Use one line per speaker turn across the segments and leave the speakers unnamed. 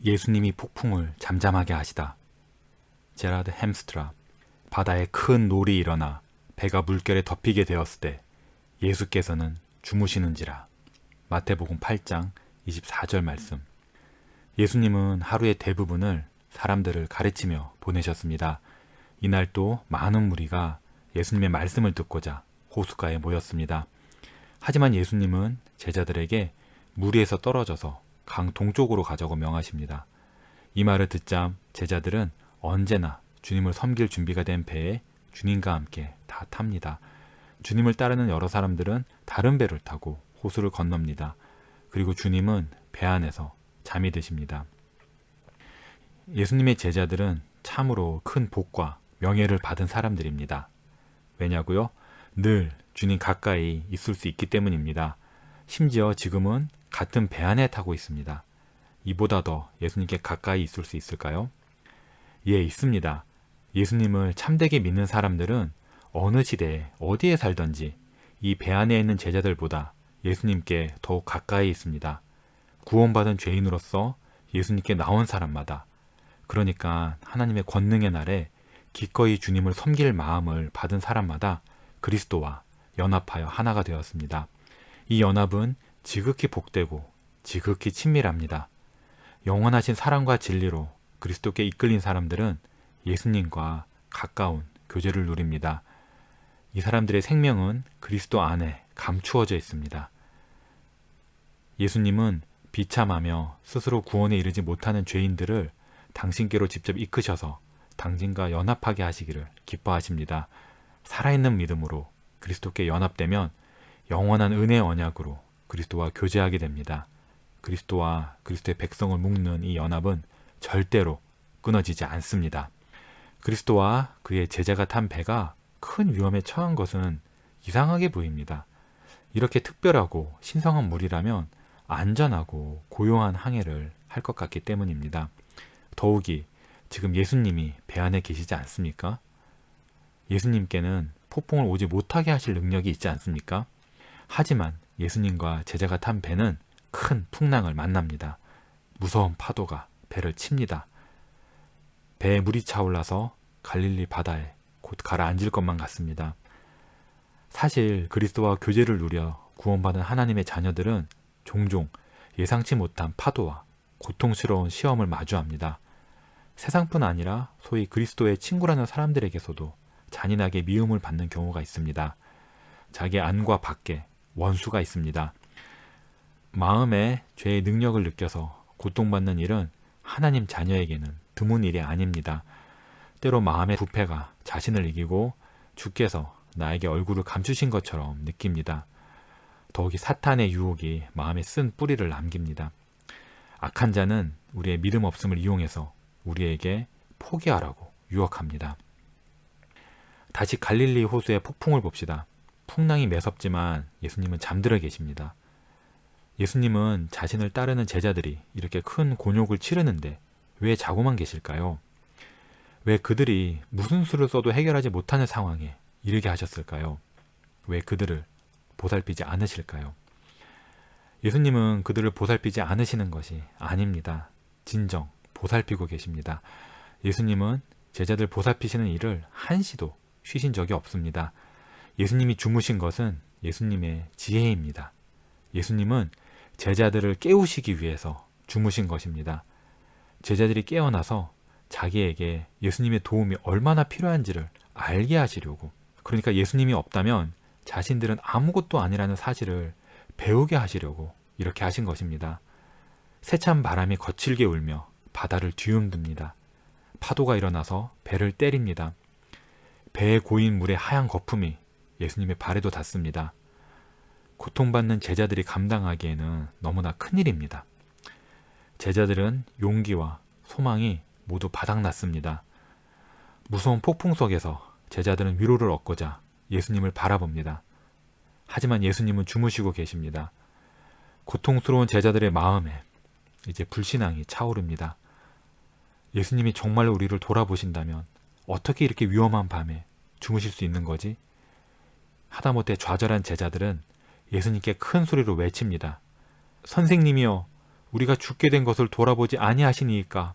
예수님이 폭풍을 잠잠하게 하시다. 제라드 햄스트라. 바다에 큰 놀이 일어나 배가 물결에 덮이게 되었을 때 예수께서는 주무시는지라. 마태복음 8장 24절 말씀. 예수님은 하루의 대부분을 사람들을 가르치며 보내셨습니다. 이날 또 많은 무리가 예수님의 말씀을 듣고자 호숫가에 모였습니다. 하지만 예수님은 제자들에게 무리에서 떨어져서 강 동쪽으로 가자고 명하십니다. 이 말을 듣자 제자들은 언제나 주님을 섬길 준비가 된 배에 주님과 함께 다 탑니다. 주님을 따르는 여러 사람들은 다른 배를 타고 호수를 건넙니다. 그리고 주님은 배 안에서 잠이 드십니다. 예수님의 제자들은 참으로 큰 복과 명예를 받은 사람들입니다. 왜냐고요? 늘 주님 가까이 있을 수 있기 때문입니다. 심지어 지금은 같은 배 안에 타고 있습니다. 이보다 더 예수님께 가까이 있을 수 있을까요? 예, 있습니다. 예수님을 참되게 믿는 사람들은 어느 시대에 어디에 살든지 이 배 안에 있는 제자들보다 예수님께 더욱 가까이 있습니다. 구원받은 죄인으로서 예수님께 나온 사람마다, 그러니까 하나님의 권능의 날에 기꺼이 주님을 섬길 마음을 받은 사람마다 그리스도와 연합하여 하나가 되었습니다. 이 연합은 지극히 복되고 지극히 친밀합니다. 영원하신 사랑과 진리로 그리스도께 이끌린 사람들은 예수님과 가까운 교제를 누립니다. 이 사람들의 생명은 그리스도 안에 감추어져 있습니다. 예수님은 비참하며 스스로 구원에 이르지 못하는 죄인들을 당신께로 직접 이끄셔서 당신과 연합하게 하시기를 기뻐하십니다. 살아있는 믿음으로 그리스도께 연합되면 영원한 은혜의 언약으로 그리스도와 교제하게 됩니다. 그리스도와 그리스도의 백성을 묶는 이 연합은 절대로 끊어지지 않습니다. 그리스도와 그의 제자가 탄 배가 큰 위험에 처한 것은 이상하게 보입니다. 이렇게 특별하고 신성한 물이라면 안전하고 고요한 항해를 할 것 같기 때문입니다. 더욱이 지금 예수님이 배 안에 계시지 않습니까? 예수님께는 폭풍을 오지 못하게 하실 능력이 있지 않습니까? 하지만 예수님과 제자가 탄 배는 큰 풍랑을 만납니다. 무서운 파도가 배를 칩니다. 배에 물이 차올라서 갈릴리 바다에 곧 가라앉을 것만 같습니다. 사실 그리스도와 교제를 누려 구원받은 하나님의 자녀들은 종종 예상치 못한 파도와 고통스러운 시험을 마주합니다. 세상뿐 아니라 소위 그리스도의 친구라는 사람들에게서도 잔인하게 미움을 받는 경우가 있습니다. 자기 안과 밖에 원수가 있습니다. 마음에 죄의 능력을 느껴서 고통받는 일은 하나님 자녀에게는 드문 일이 아닙니다. 때로 마음의 부패가 자신을 이기고 주께서 나에게 얼굴을 감추신 것처럼 느낍니다. 더욱이 사탄의 유혹이 마음에 쓴 뿌리를 남깁니다. 악한 자는 우리의 믿음 없음을 이용해서 우리에게 포기하라고 유혹합니다. 다시 갈릴리 호수의 폭풍을 봅시다. 풍랑이 매섭지만 예수님은 잠들어 계십니다. 예수님은 자신을 따르는 제자들이 이렇게 큰 곤욕을 치르는데 왜 자고만 계실까요? 왜 그들이 무슨 수를 써도 해결하지 못하는 상황에 이르게 하셨을까요? 왜 그들을 보살피지 않으실까요? 예수님은 그들을 보살피지 않으시는 것이 아닙니다. 진정 보살피고 계십니다. 예수님은 제자들 보살피시는 일을 한시도 쉬신 적이 없습니다. 예수님이 주무신 것은 예수님의 지혜입니다. 예수님은 제자들을 깨우시기 위해서 주무신 것입니다. 제자들이 깨어나서 자기에게 예수님의 도움이 얼마나 필요한지를 알게 하시려고, 그러니까 예수님이 없다면 자신들은 아무것도 아니라는 사실을 배우게 하시려고 이렇게 하신 것입니다. 세찬 바람이 거칠게 울며 바다를 뒤흔듭니다. 파도가 일어나서 배를 때립니다. 배에 고인 물의 하얀 거품이 예수님의 발에도 닿습니다. 고통받는 제자들이 감당하기에는 너무나 큰일입니다. 제자들은 용기와 소망이 모두 바닥났습니다. 무서운 폭풍 속에서 제자들은 위로를 얻고자 예수님을 바라봅니다. 하지만 예수님은 주무시고 계십니다. 고통스러운 제자들의 마음에 이제 불신앙이 차오릅니다. 예수님이 정말로 우리를 돌아보신다면 어떻게 이렇게 위험한 밤에 주무실 수 있는 거지? 하다못해 좌절한 제자들은 예수님께 큰 소리로 외칩니다. 선생님이여, 우리가 죽게 된 것을 돌아보지 아니하시니이까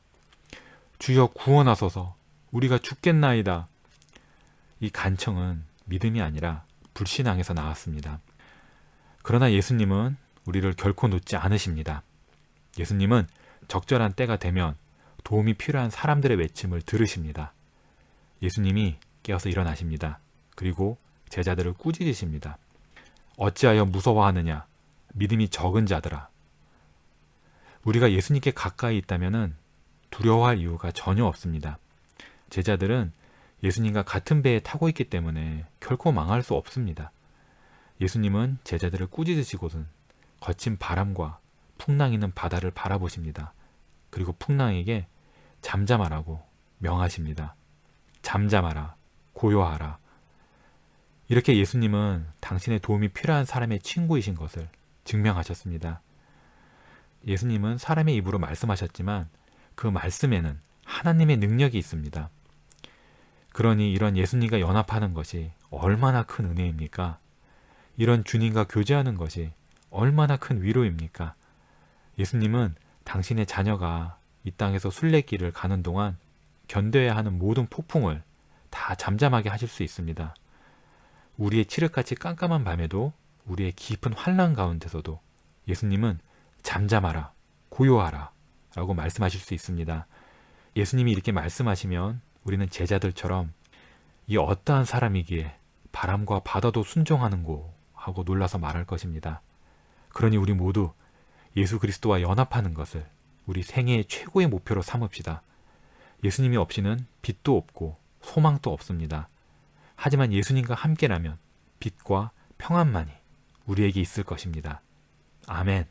주여 구원하소서 우리가 죽겠나이다. 이 간청은 믿음이 아니라 불신앙에서 나왔습니다. 그러나 예수님은 우리를 결코 놓지 않으십니다. 예수님은 적절한 때가 되면 도움이 필요한 사람들의 외침을 들으십니다. 예수님이 깨어서 일어나십니다. 그리고 제자들을 꾸짖으십니다. 어찌하여 무서워하느냐? 믿음이 적은 자들아. 우리가 예수님께 가까이 있다면 두려워할 이유가 전혀 없습니다. 제자들은 예수님과 같은 배에 타고 있기 때문에 결코 망할 수 없습니다. 예수님은 제자들을 꾸짖으시고는 거친 바람과 풍랑 있는 바다를 바라보십니다. 그리고 풍랑에게 잠잠하라고 명하십니다. 잠잠하라, 고요하라. 이렇게 예수님은 당신의 도움이 필요한 사람의 친구이신 것을 증명하셨습니다. 예수님은 사람의 입으로 말씀하셨지만 그 말씀에는 하나님의 능력이 있습니다. 그러니 이런 예수님과 연합하는 것이 얼마나 큰 은혜입니까? 이런 주님과 교제하는 것이 얼마나 큰 위로입니까? 예수님은 당신의 자녀가 이 땅에서 순례길을 가는 동안 견뎌야 하는 모든 폭풍을 다 잠잠하게 하실 수 있습니다. 우리의 칠흑같이 깜깜한 밤에도 우리의 깊은 환난 가운데서도 예수님은 잠잠하라, 고요하라 라고 말씀하실 수 있습니다. 예수님이 이렇게 말씀하시면 우리는 제자들처럼 이 어떠한 사람이기에 바람과 바다도 순종하는고 하고 놀라서 말할 것입니다. 그러니 우리 모두 예수 그리스도와 연합하는 것을 우리 생애의 최고의 목표로 삼읍시다. 예수님이 없이는 빛도 없고 소망도 없습니다. 하지만 예수님과 함께라면 빛과 평안만이 우리에게 있을 것입니다. 아멘.